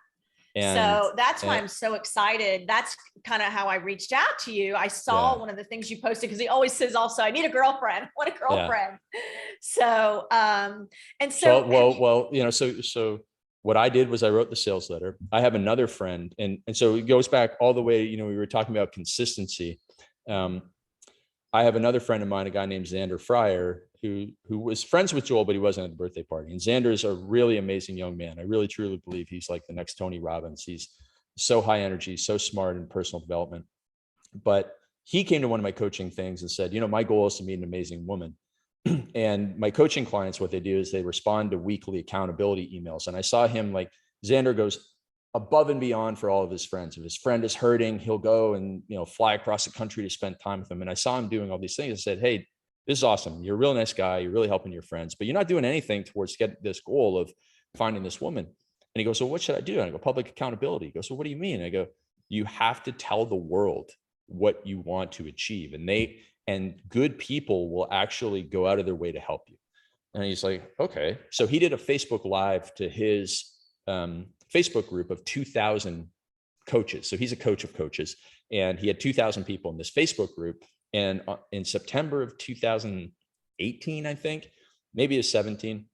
[SPEAKER 1] So that's why
[SPEAKER 2] and
[SPEAKER 1] I'm so excited. That's kind of how I reached out to you. I saw one of the things you posted, because he always says also, I need a girlfriend. I want a girlfriend. So, and so,
[SPEAKER 2] well, so what I did was I wrote the sales letter. I have another friend, and so it goes back all the way, we were talking about consistency. I have another friend of mine, a guy named Xander Fryer, who was friends with Joel, but he wasn't at the birthday party. And Xander is a really amazing young man. I really, truly believe he's like the next Tony Robbins. He's so high energy, so smart in personal development. But he came to one of my coaching things and said, my goal is to meet an amazing woman. And my coaching clients, what they do is they respond to weekly accountability emails. And I saw him, like, Xander goes above and beyond for all of his friends. If his friend is hurting, he'll go and, fly across the country to spend time with them. And I saw him doing all these things. I said, hey, this is awesome. You're a real nice guy. You're really helping your friends, but you're not doing anything towards get this goal of finding this woman. And he goes, so what should I do? And I go, public accountability. He goes, so what do you mean? I go, you have to tell the world what you want to achieve. And good people will actually go out of their way to help you. And he's like, okay. So he did a Facebook Live to his Facebook group of 2,000 coaches. So he's a coach of coaches, and he had 2,000 people in this Facebook group. And in September of 2018, I think, maybe it's 17,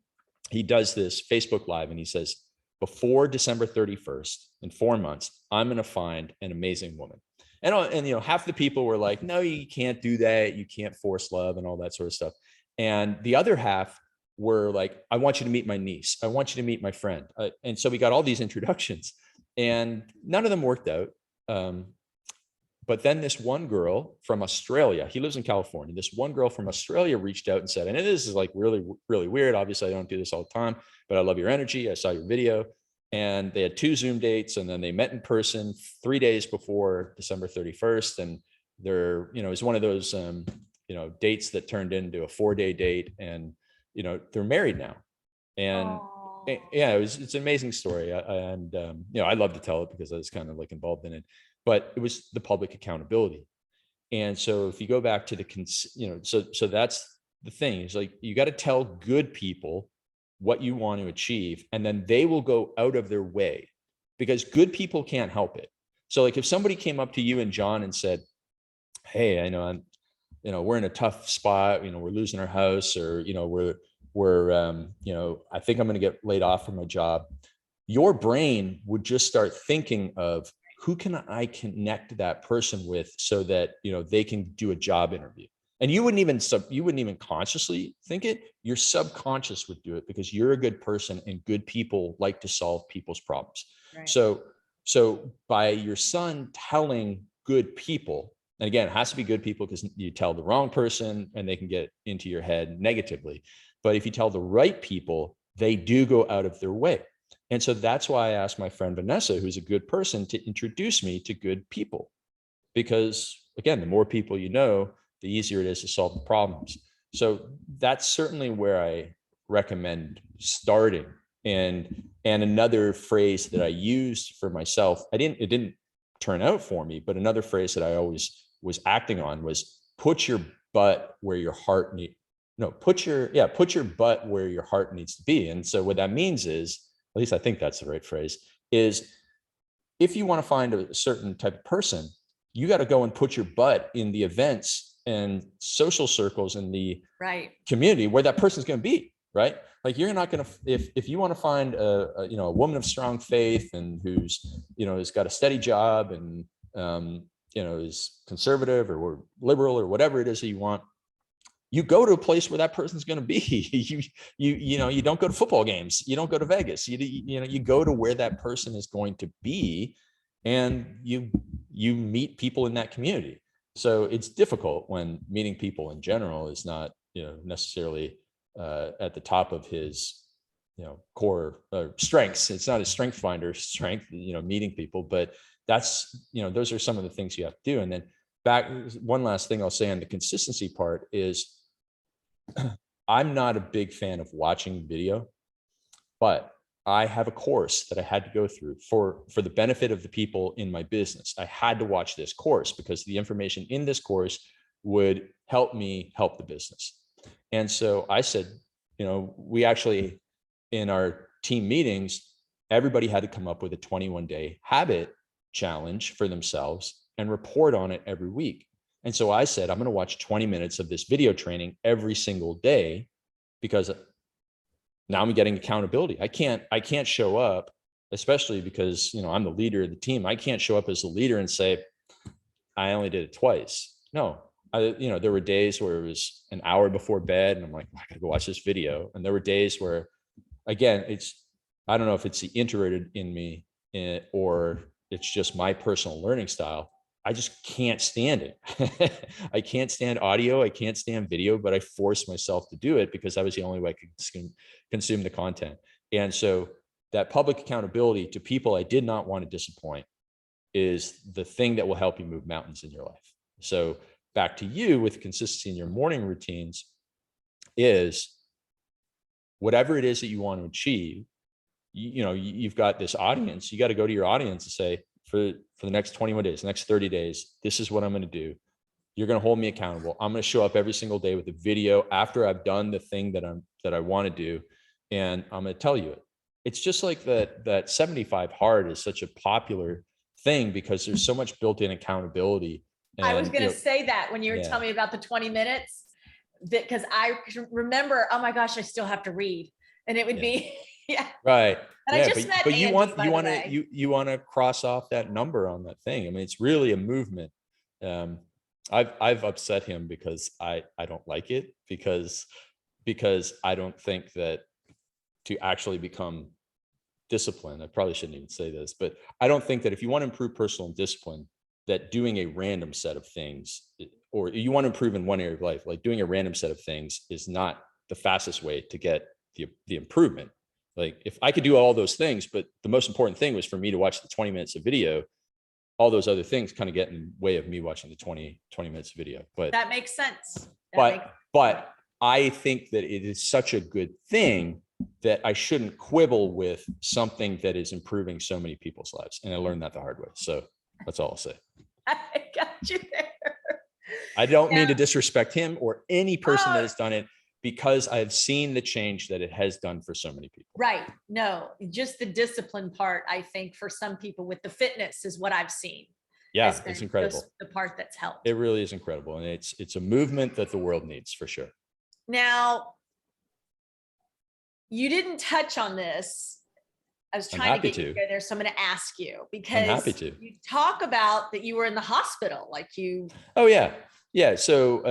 [SPEAKER 2] he does this Facebook Live, and he says, before December 31st, in 4 months, I'm going to find an amazing woman. And half the people were like, no, you can't do that. You can't force love and all that sort of stuff. And the other half were like, I want you to meet my niece. I want you to meet my friend. And so we got all these introductions, and none of them worked out. But then this one girl from Australia, he lives in California. This one girl from Australia reached out and said, and this is like really, really weird. Obviously, I don't do this all the time, but I love your energy. I saw your video. And they had 2 Zoom dates, and then they met in person 3 days before December 31st. And they're, it was one of those, dates that turned into a 4-day date, and, they're married now. And yeah, it's an amazing story. I love to tell it because I was kind of like involved in it, but it was the public accountability. And so if you go back to so that's the thing, is like, you got to tell good people what you want to achieve, and then they will go out of their way, because good people can't help it. So like, if somebody came up to you and John and said, hey, I know we're in a tough spot, we're losing our house, or, we're I think I'm going to get laid off from my job. Your brain would just start thinking of, who can I connect that person with so that, they can do a job interview. And you wouldn't even consciously think it. Your subconscious would do it, because you're a good person, and good people like to solve people's problems. Right. So by your son telling good people, and again, it has to be good people, because you tell the wrong person and they can get into your head negatively. But if you tell the right people, they do go out of their way. And so that's why I asked my friend Vanessa, who's a good person, to introduce me to good people. Because again, the more people you know, the easier it is to solve the problems. So that's certainly where I recommend starting. And another phrase that I used for myself, it didn't turn out for me, but another phrase that I always was acting on was, put your butt where your heart put your butt where your heart needs to be. And so what that means is, at least I think that's the right phrase, is if you want to find a certain type of person, you got to go and put your butt in the events and social circles in the community where that person's going to be, right? Like, you're not going to, if you want to find a woman of strong faith, and who's, has got a steady job, and, is conservative or liberal or whatever it is that you want, you go to a place where that person's going to be. You don't go to football games. You don't go to Vegas. You go to where that person is going to be, and you meet people in that community. So it's difficult when meeting people in general is not, necessarily at the top of his, core strengths. It's not a strength finder strength, meeting people, but that's, those are some of the things you have to do. And then one last thing I'll say on the consistency part is, I'm not a big fan of watching video, but I have a course that I had to go through for the benefit of the people in my business. I had to watch this course because the information in this course would help me help the business. And so I said, we actually, in our team meetings, everybody had to come up with a 21-day habit challenge for themselves and report on it every week. And so I said, I'm going to watch 20 minutes of this video training every single day, because now I'm getting accountability. I can't show up, especially because, I'm the leader of the team. I can't show up as the leader and say, I only did it twice. No, there were days where it was an hour before bed and I'm like, I gotta go watch this video. And there were days where, again, I don't know if it's the introverted in me or it's just my personal learning style. I just can't stand it. I can't stand audio. I can't stand video, but I forced myself to do it because that was the only way I could consume the content. And so that public accountability to people I did not want to disappoint is the thing that will help you move mountains in your life. So back to you with consistency in your morning routines is whatever it is that you want to achieve. You've got this audience. You got to go to your audience and say, for the next 21 days, next 30 days, this is what I'm going to do. You're going to hold me accountable. I'm going to show up every single day with a video after I've done the thing that I want to do. And I'm going to tell you it. It's just like that 75 hard is such a popular thing because there's so much built-in accountability. And,
[SPEAKER 1] I was going to say that when you were telling me about the 20 minutes, because I remember, oh my gosh, I still have to read. And it would be,
[SPEAKER 2] right.
[SPEAKER 1] And I just met Andy,
[SPEAKER 2] you want to cross off that number on that thing. I mean, it's really a movement. I've upset him because I don't like it because I don't think that to actually become disciplined, I probably shouldn't even say this, but I don't think that if you want to improve personal discipline, that doing a random set of things, or you want to improve in one area of life, like doing a random set of things is not the fastest way to get the improvement. Like if I could do all those things, but the most important thing was for me to watch the 20 minutes of video, all those other things kind of get in the way of me watching the 20 minutes of video. But
[SPEAKER 1] that makes sense.
[SPEAKER 2] But I think that it is such a good thing that I shouldn't quibble with something that is improving so many people's lives. And I learned that the hard way. So that's all I'll say.
[SPEAKER 1] I got you there.
[SPEAKER 2] I don't mean to disrespect him or any person that has done it, because I've seen the change that it has done for so many people.
[SPEAKER 1] Right. No, just the discipline part, I think for some people with the fitness is what I've seen.
[SPEAKER 2] Yeah, it's incredible.
[SPEAKER 1] The part that's helped.
[SPEAKER 2] It really is incredible. And it's a movement that the world needs for sure.
[SPEAKER 1] Now, you didn't touch on this. I was trying to get you there. So I'm going to ask you because you talk about that you were in the hospital, like you.
[SPEAKER 2] Oh, yeah. Yeah. So,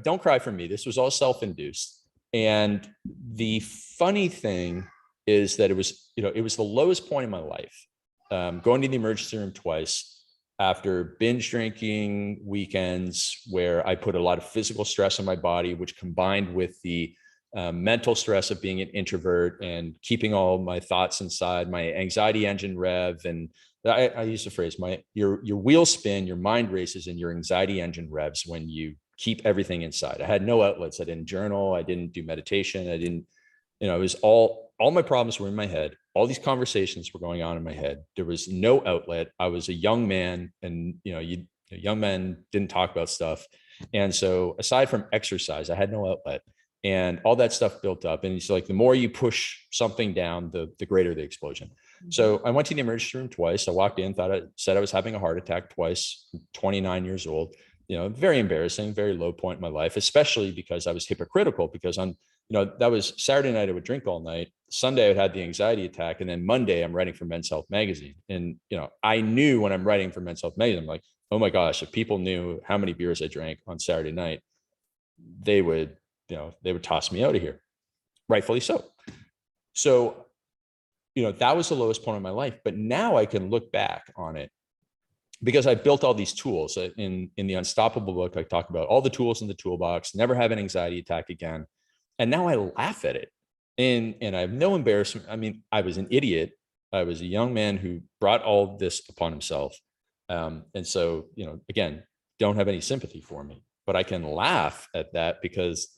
[SPEAKER 2] don't cry for me. This was all self-induced. And the funny thing is that it was the lowest point in my life. Going to the emergency room twice after binge drinking weekends where I put a lot of physical stress on my body, which combined with the mental stress of being an introvert and keeping all my thoughts inside, my anxiety engine rev. And I use the phrase, your wheels spin, your mind races, and your anxiety engine revs when you keep everything inside. I had no outlets. I didn't journal. I didn't do meditation. I didn't, it was all my problems were in my head. All these conversations were going on in my head. There was no outlet. I was a young man, and young men didn't talk about stuff. And so aside from exercise, I had no outlet. And all that stuff built up. And it's like, the more you push something down, the greater the explosion. Mm-hmm. So I went to the emergency room twice. I walked in, said I was having a heart attack twice, 29 years old, very embarrassing, very low point in my life, especially because I was hypocritical because that was Saturday night, I would drink all night. Sunday, I had the anxiety attack. And then Monday, I'm writing for Men's Health Magazine. And, I knew when I'm writing for Men's Health Magazine, I'm like, oh my gosh, if people knew how many beers I drank on Saturday night, they would toss me out of here, rightfully so. So, that was the lowest point of my life. But now I can look back on it because I built all these tools. In the Unstoppable book, I talk about all the tools in the toolbox, never have an anxiety attack again. And now I laugh at it. And I have no embarrassment. I mean, I was an idiot. I was a young man who brought all this upon himself. And so, again, don't have any sympathy for me, but I can laugh at that because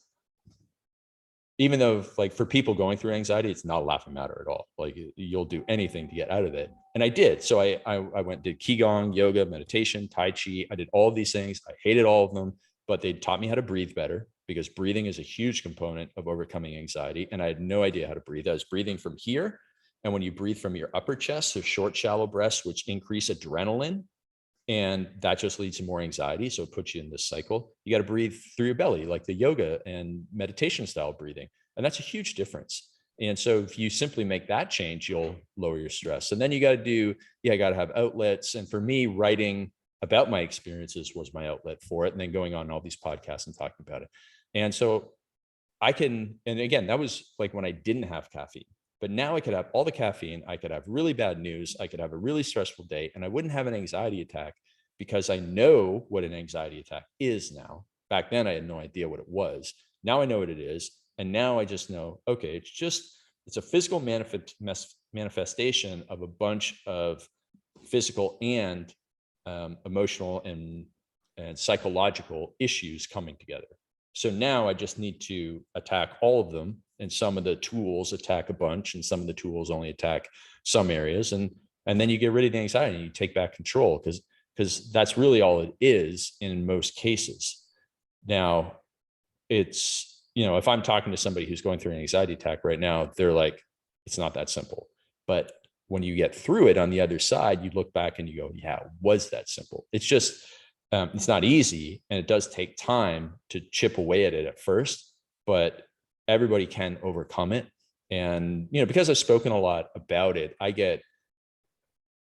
[SPEAKER 2] even though, like, for people going through anxiety, it's not a laughing matter at all. Like, you'll do anything to get out of it. And I did. So I went, did Qigong, yoga, meditation, Tai Chi. I did all of these things. I hated all of them, but they taught me how to breathe better because breathing is a huge component of overcoming anxiety. And I had no idea how to breathe. I was breathing from here And when you breathe from your upper chest, so short, shallow breaths, which increase adrenaline, and that just leads to more anxiety. So it puts you in this cycle. You got to breathe through your belly, like the yoga and meditation style breathing. And that's a huge difference. And so if you simply make that change, you'll lower your stress. And then you got to got to have outlets. And for me, writing about my experiences was my outlet for it. And then going on all these podcasts and talking about it. And so and again, that was like when I didn't have caffeine, but now I could have all the caffeine. I could have really bad news. I could have a really stressful day, and I wouldn't have an anxiety attack because I know what an anxiety attack is now. Back then, I had no idea what it was. Now I know what it is. And now I just know, okay, it's a physical manifestation of a bunch of physical and emotional and psychological issues coming together. So now I just need to attack all of them, and some of the tools attack a bunch, and some of the tools only attack some areas. And then you get rid of the anxiety and you take back control, because that's really all it is in most cases. Now, it's, if I'm talking to somebody who's going through an anxiety attack right now, they're like, it's not that simple. But when you get through it on the other side, you look back and you go, yeah, it was that simple. It's just, it's not easy, and it does take time to chip away at it at first, but everybody can overcome it. And, because I've spoken a lot about it, I get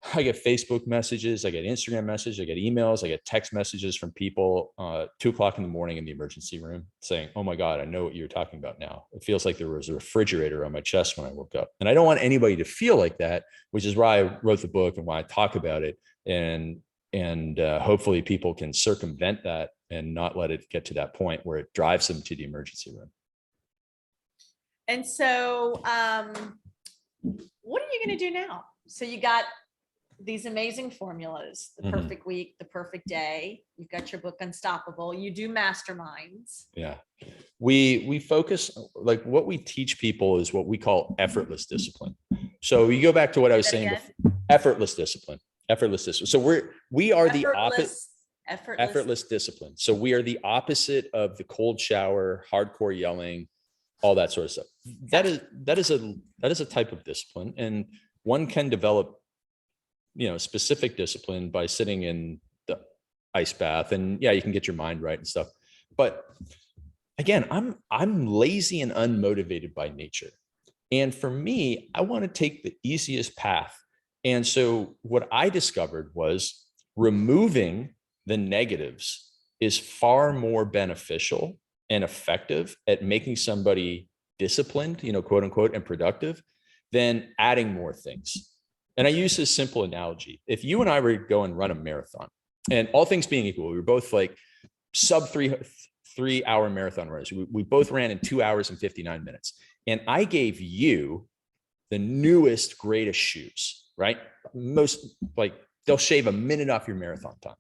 [SPEAKER 2] Facebook messages, I get Instagram messages, I get emails, I get text messages from people 2:00 in the morning in the emergency room saying, oh my God, I know what you're talking about now. It feels like there was a refrigerator on my chest when I woke up. And I don't want anybody to feel like that, which is why I wrote the book and why I talk about it. And hopefully people can circumvent that and not let it get to that point where it drives them to the emergency room.
[SPEAKER 1] And so what are you going to do now? So you got these amazing formulas, the perfect week, the perfect day. You've got your book, Unstoppable. You do masterminds.
[SPEAKER 2] Yeah. We focus, like, what we teach people is what we call effortless discipline. So you go back to what I was saying before, effortless discipline. So we are the opposite. Effortless discipline. So we are the opposite of the cold shower, hardcore yelling, all that sort of stuff. That is a type of discipline, and one can develop, specific discipline by sitting in the ice bath, and yeah, you can get your mind right and stuff. But again, I'm lazy and unmotivated by nature. And for me, I want to take the easiest path. And so what I discovered was removing the negatives is far more beneficial and effective at making somebody disciplined, quote unquote, and productive than adding more things. And I use this simple analogy. If you and I were to go and run a marathon, and all things being equal, we were both like sub 3-hour marathon runners. We both ran in 2 hours and 59 minutes. And I gave you the newest, greatest shoes, right? Most, like, they'll shave a minute off your marathon time.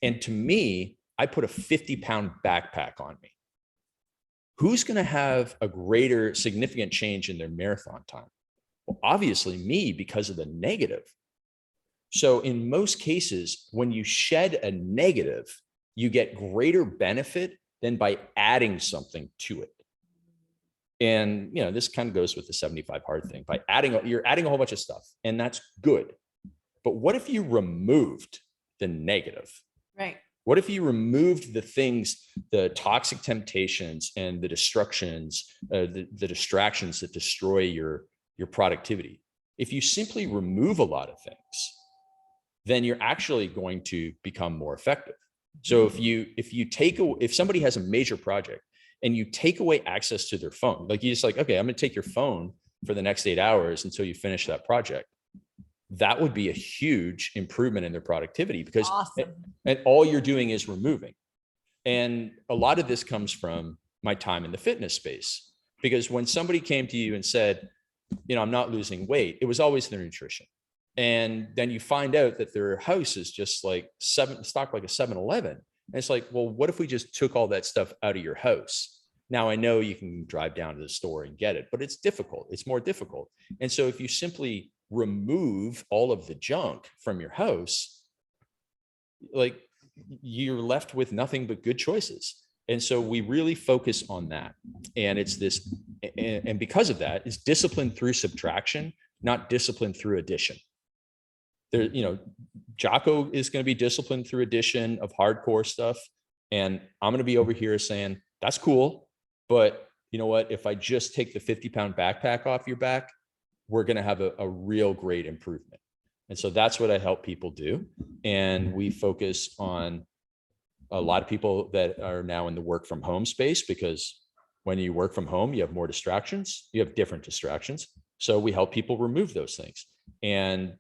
[SPEAKER 2] And to me, I put a 50-pound backpack on me. Who's going to have a greater significant change in their marathon time? Well, obviously me, because of the negative. So in most cases, when you shed a negative, you get greater benefit than by adding something to it. And, this kind of goes with the 75 hard thing. By you're adding a whole bunch of stuff, and that's good. But what if you removed the negative?
[SPEAKER 1] Right.
[SPEAKER 2] What if you removed the things, the toxic temptations and the destructions, the distractions that destroy your productivity? If you simply remove a lot of things, then you're actually going to become more effective. So if somebody has a major project and you take away access to their phone, like you just like, okay, I'm going to take your phone for the next 8 hours until you finish that project. That would be a huge improvement in their productivity, because and all you're doing is removing. And a lot of this comes from my time in the fitness space, because when somebody came to you and said, I'm not losing weight, it was always their nutrition. And then you find out that their house is just like stocked like a 7-Eleven. And it's like, well, what if we just took all that stuff out of your house? Now, I know you can drive down to the store and get it, but it's difficult. It's more difficult. And so if you simply remove all of the junk from your house, like, you're left with nothing but good choices. And so we really focus on that. And it's this, and because of that, it's discipline through subtraction not discipline through addition. There, you know, Jocko is going to be disciplined through addition of hardcore stuff. And I'm going to be over here saying, that's cool. But you know what? If I just take the 50-pound backpack off your back, we're going to have a real great improvement. And so that's what I help people do. And we focus on a lot of people that are now in the work from home space, because when you work from home, you have more distractions, you have different distractions. So we help people remove those things. And,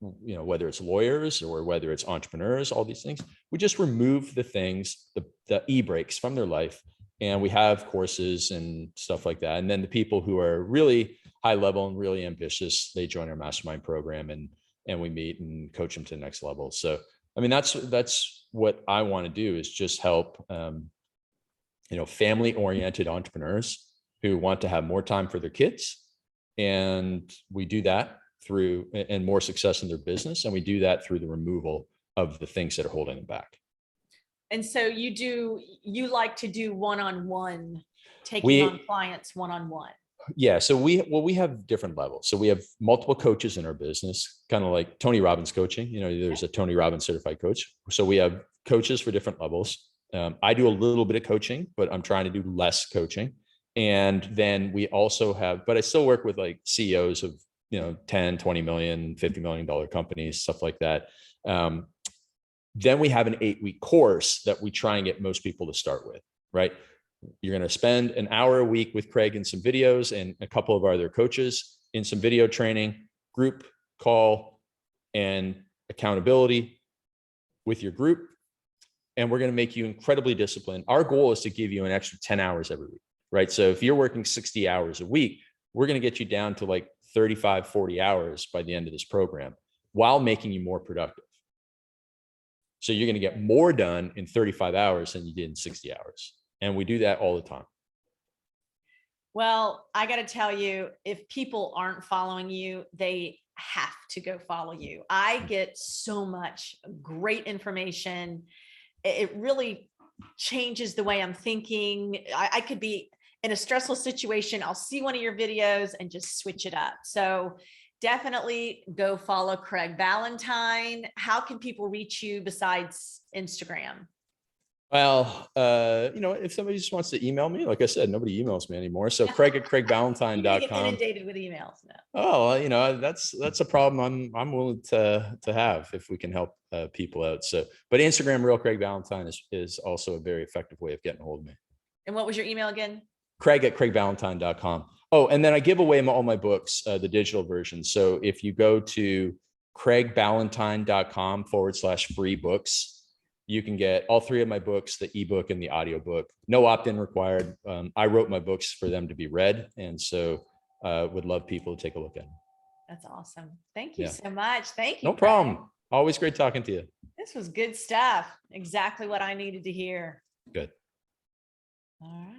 [SPEAKER 2] you know, whether it's lawyers or whether it's entrepreneurs, all these things, we just remove the things, the e-brakes from their life. And we have courses and stuff like that. And then the people who are really high level and really ambitious, they join our mastermind program, and we meet and coach them to the next level. So, I mean, that's what I want to do, is just help, you know, family-oriented entrepreneurs who want to have more time for their kids. And we do that through, and more success in their business. And we do that through the removal of the things that are holding them back.
[SPEAKER 1] And so you like to do one-on-one, taking on clients one-on-one.
[SPEAKER 2] Yeah. So we have different levels. So we have multiple coaches in our business, kind of like Tony Robbins coaching. You know, there's a Tony Robbins certified coach. So we have coaches for different levels. I do a little bit of coaching, but I'm trying to do less coaching. And then we also have, but I still work with like CEOs of, you know, 10, 20 million, $50 million companies, stuff like that. Then we have an 8-week course that we try and get most people to start with, right? You're going to spend an hour a week with Craig and some videos and a couple of our other coaches in some video training, group call, and accountability with your group. And we're going to make you incredibly disciplined. Our goal is to give you an extra 10 hours every week, right? So if you're working 60 hours a week, we're going to get you down to like 35, 40 hours by the end of this program, while making you more productive. So you're going to get more done in 35 hours than you did in 60 hours. And we do that all the time.
[SPEAKER 1] Well, I got to tell you, if people aren't following you, they have to go follow you. I get so much great information. It really changes the way I'm thinking. I could be in a stressful situation. I'll see one of your videos and just switch it up. So definitely go follow Craig Ballantyne. How can people reach you besides Instagram?
[SPEAKER 2] Well, you know, if somebody just wants to email me, like I said, nobody emails me anymore. So Craig@CraigBallantyne.com.
[SPEAKER 1] You're gonna get inundated with emails now.
[SPEAKER 2] Oh, you know, that's a problem I'm willing to have, if we can help people out. So, but Instagram, Real Craig Ballantyne is also a very effective way of getting a hold of me.
[SPEAKER 1] And what was your email again?
[SPEAKER 2] Craig@CraigBallantyne.com. Oh, and then I give away all my books, the digital version. So if you go to CraigBallantyne.com/free books, you can get all 3 of my books, the ebook and the audiobook. No opt-in required. I wrote my books for them to be read. And so would love people to take a look at them.
[SPEAKER 1] That's awesome. Thank you so much. Thank you.
[SPEAKER 2] No problem. Always great talking to you.
[SPEAKER 1] This was good stuff. Exactly what I needed to hear.
[SPEAKER 2] Good.
[SPEAKER 1] All right.